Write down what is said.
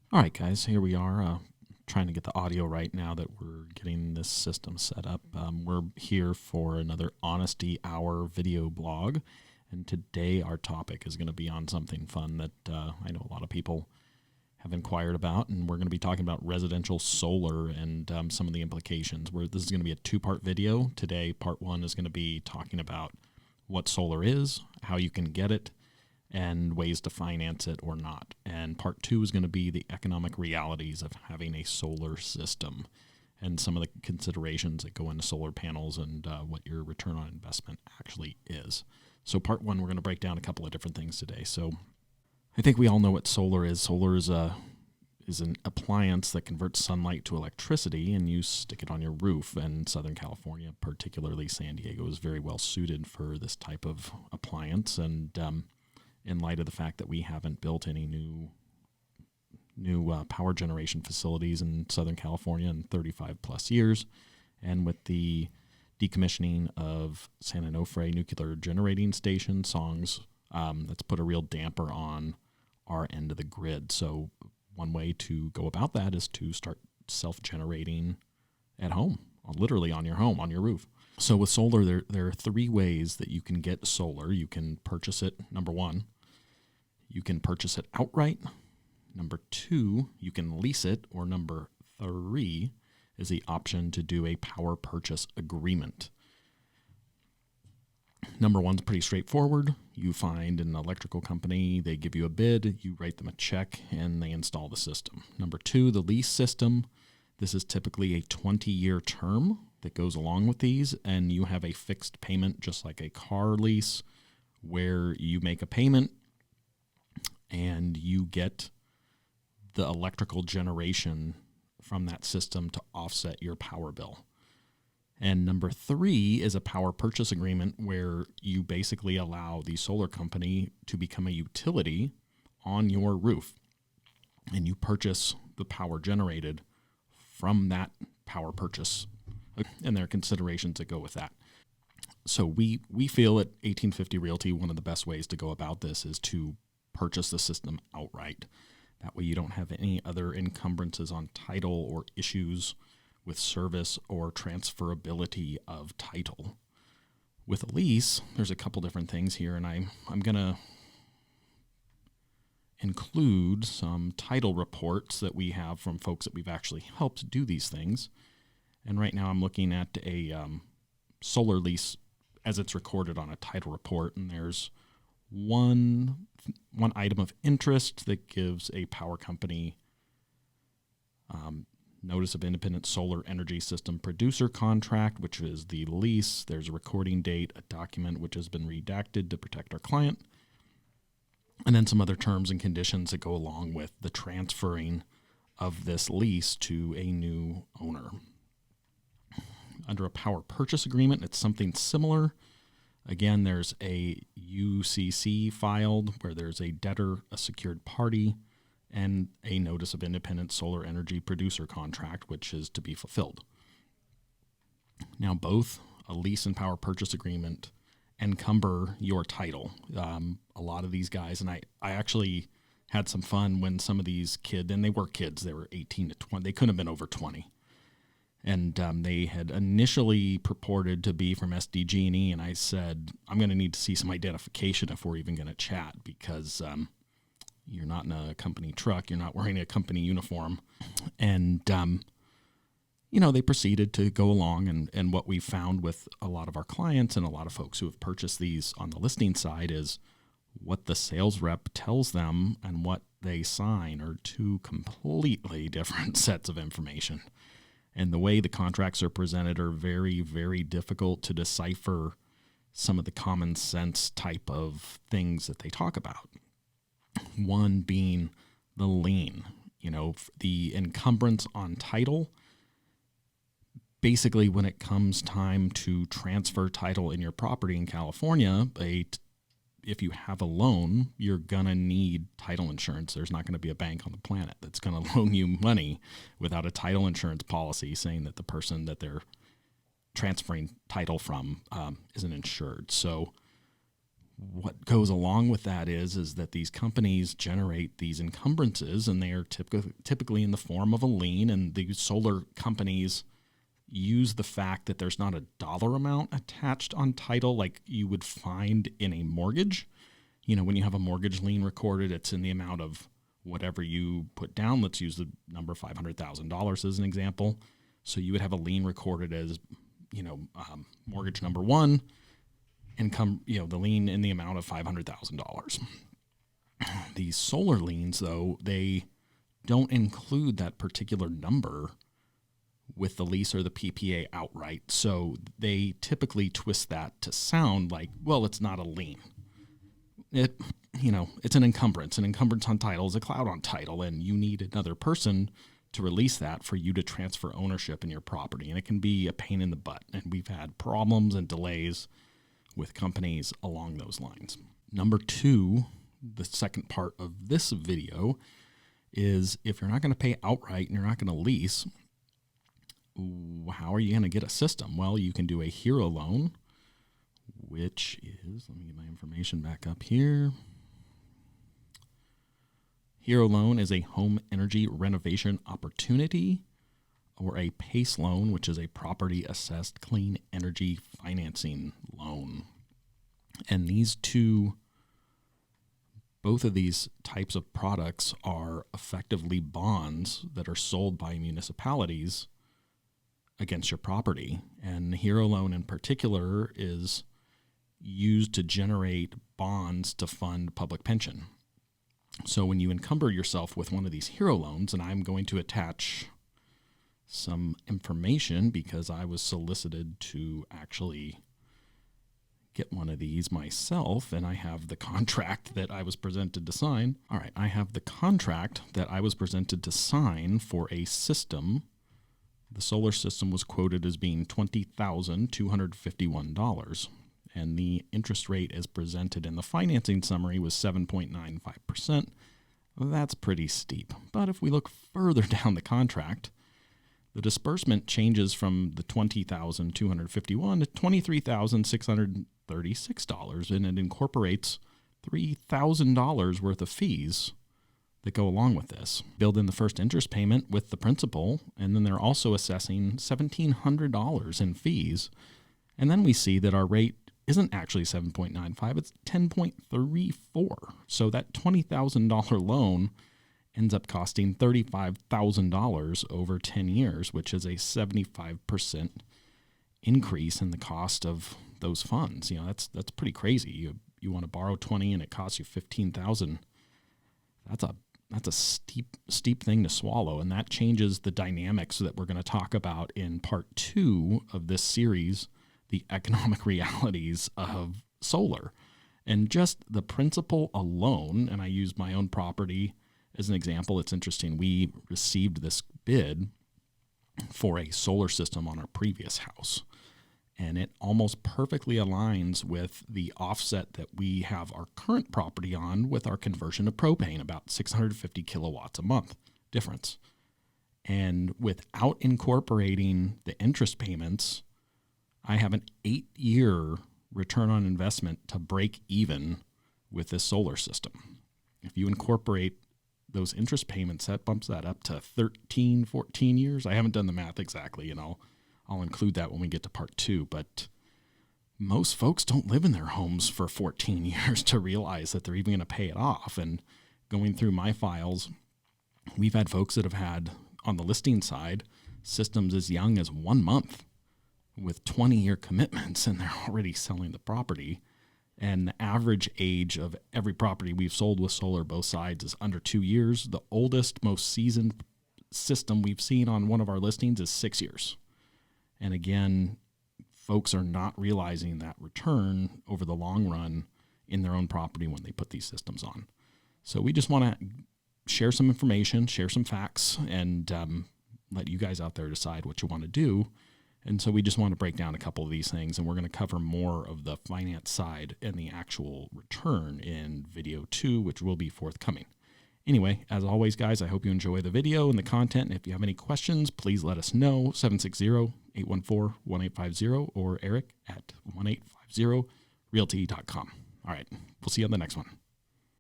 All right, guys, here we are trying to get the audio right now that we're getting this system set up. We're here for another Honesty Hour video blog, and today our topic is going to be on something fun that I know a lot of people have inquired about, and we're going to be talking about residential solar and some of the implications. This is going to be a two-part video. Today, part one is going to be talking about what solar is, how you can get it, and ways to finance it or not. And part two is going to be the economic realities of having a solar system and some of the considerations that go into solar panels and what your return on investment actually is. So part one, we're going to break down a couple of different things today. So I think we all know what solar is. Solar is an appliance that converts sunlight to electricity, and you stick it on your roof. And Southern California, particularly San Diego, is very well suited for this type of appliance. And in light of the fact that we haven't built any new power generation facilities in Southern California in 35 plus years, and with the decommissioning of San Onofre nuclear generating station, that's put a real damper on our end of the grid. So one way to go about that is to start self-generating at home, literally on your home, on your roof. So with solar, there are three ways that you can get solar. You can purchase it, number one. You can purchase it outright. Number two, you can lease it. Or number three is the option to do a power purchase agreement. Number one's pretty straightforward. You find an electrical company, they give you a bid, you write them a check, and they install the system. Number two, the lease system. This is typically a 20-year term that goes along with these, and you have a fixed payment just like a car lease where you make a payment and you get the electrical generation from that system to offset your power bill. And number three is a power purchase agreement where you basically allow the solar company to become a utility on your roof, and you purchase the power generated from that power purchase, and there are considerations that go with that. So we feel at 1850 Realty, one of the best ways to go about this is to purchase the system outright. That way you don't have any other encumbrances on title or issues with service or transferability of title. With a lease, there's a couple different things here, and I'm going to include some title reports that we have from folks that we've actually helped do these things. And right now I'm looking at a solar lease as it's recorded on a title report, and there's one item of interest that gives a power company notice of independent solar energy system producer contract, which is the lease. There's a recording date, a document which has been redacted to protect our client, and then some other terms and conditions that go along with the transferring of this lease to a new owner. Under a power purchase agreement, it's something similar. Again, there's a UCC filed where there's a debtor, a secured party, and a notice of independent solar energy producer contract, which is to be fulfilled. Now, both a lease and power purchase agreement encumber your title. A lot of these guys, and I actually had some fun when some of these kids, and they were kids, they were 18 to 20, they couldn't have been over 20. And they had initially purported to be from SDG&E, and I said, I'm going to need to see some identification if we're even going to chat, because you're not in a company truck, you're not wearing a company uniform. And, they proceeded to go along, and what we found with a lot of our clients and a lot of folks who have purchased these on the listing side is what the sales rep tells them and what they sign are two completely different sets of information. And the way the contracts are presented are very, very difficult to decipher some of the common sense type of things that they talk about. One being the lien, the encumbrance on title. Basically, when it comes time to transfer title in your property in California, if you have a loan, you're going to need title insurance. There's not going to be a bank on the planet that's going to loan you money without a title insurance policy saying that the person that they're transferring title from isn't insured. So what goes along with that is that these companies generate these encumbrances, and they are typically in the form of a lien, and the solar companies use the fact that there's not a dollar amount attached on title like you would find in a mortgage. When you have a mortgage lien recorded, it's in the amount of whatever you put down. Let's use the number $500,000 as an example. So you would have a lien recorded as, mortgage number one, income, the lien in the amount of $500,000. These solar liens, though, they don't include that particular number with the lease or the PPA outright. So they typically twist that to sound like, well, it's not a lien. It's an encumbrance. An encumbrance on title is a cloud on title, and you need another person to release that for you to transfer ownership in your property. And it can be a pain in the butt. And we've had problems and delays with companies along those lines. Number two, the second part of this video, is if you're not going to pay outright and you're not going to lease, how are you going to get a system? Well, you can do a hero loan, which is, let me get my information back up here. Hero loan is a home energy renovation opportunity, or a PACE loan, which is a property assessed clean energy financing loan. And both of these types of products are effectively bonds that are sold by municipalities against your property. And the hero loan in particular is used to generate bonds to fund public pension. So when you encumber yourself with one of these hero loans, and I'm going to attach some information because I was solicited to actually get one of these myself, and I have the contract that I was presented to sign. All right, I have the contract that I was presented to sign for a system. The solar system was quoted as being $20,251, and the interest rate as presented in the financing summary was 7.95%. That's pretty steep. But if we look further down the contract, the disbursement changes from the $20,251 to $23,636, and it incorporates $3,000 worth of fees that go along with this. Build in the first interest payment with the principal, and then they're also assessing $1,700 in fees. And then we see that our rate isn't actually 7.95, it's 10.34. So that $20,000 loan ends up costing $35,000 over 10 years, which is a 75% increase in the cost of those funds. That's pretty crazy. You want to borrow 20 and it costs you 15,000. That's a steep thing to swallow, and that changes the dynamics that we're going to talk about in part 2 of this series, the economic realities of solar. And just the principal alone, and I use my own property as an example. It's interesting. We received this bid for a solar system on our previous house, and it almost perfectly aligns with the offset that we have our current property on with our conversion to propane, about 650 kilowatts a month difference. And without incorporating the interest payments, I have an 8-year return on investment to break even with this solar system. If you incorporate those interest payments, that bumps that up to 13, 14 years. I haven't done the math exactly, and I'll include that when we get to part 2. But most folks don't live in their homes for 14 years to realize that they're even going to pay it off. And going through my files, we've had folks that have had, on the listing side, systems as young as 1 month with 20-year commitments, and they're already selling the property. And the average age of every property we've sold with solar, both sides, is under 2 years. The oldest, most seasoned system we've seen on one of our listings is 6 years. And again, folks are not realizing that return over the long run in their own property when they put these systems on. So we just want to share some information, share some facts, and let you guys out there decide what you want to do. And so we just want to break down a couple of these things, and we're going to cover more of the finance side and the actual return in video 2, which will be forthcoming. Anyway, as always, guys, I hope you enjoy the video and the content. And if you have any questions, please let us know, 760-814-1850 or Eric at 1850realty.com. All right. We'll see you on the next one.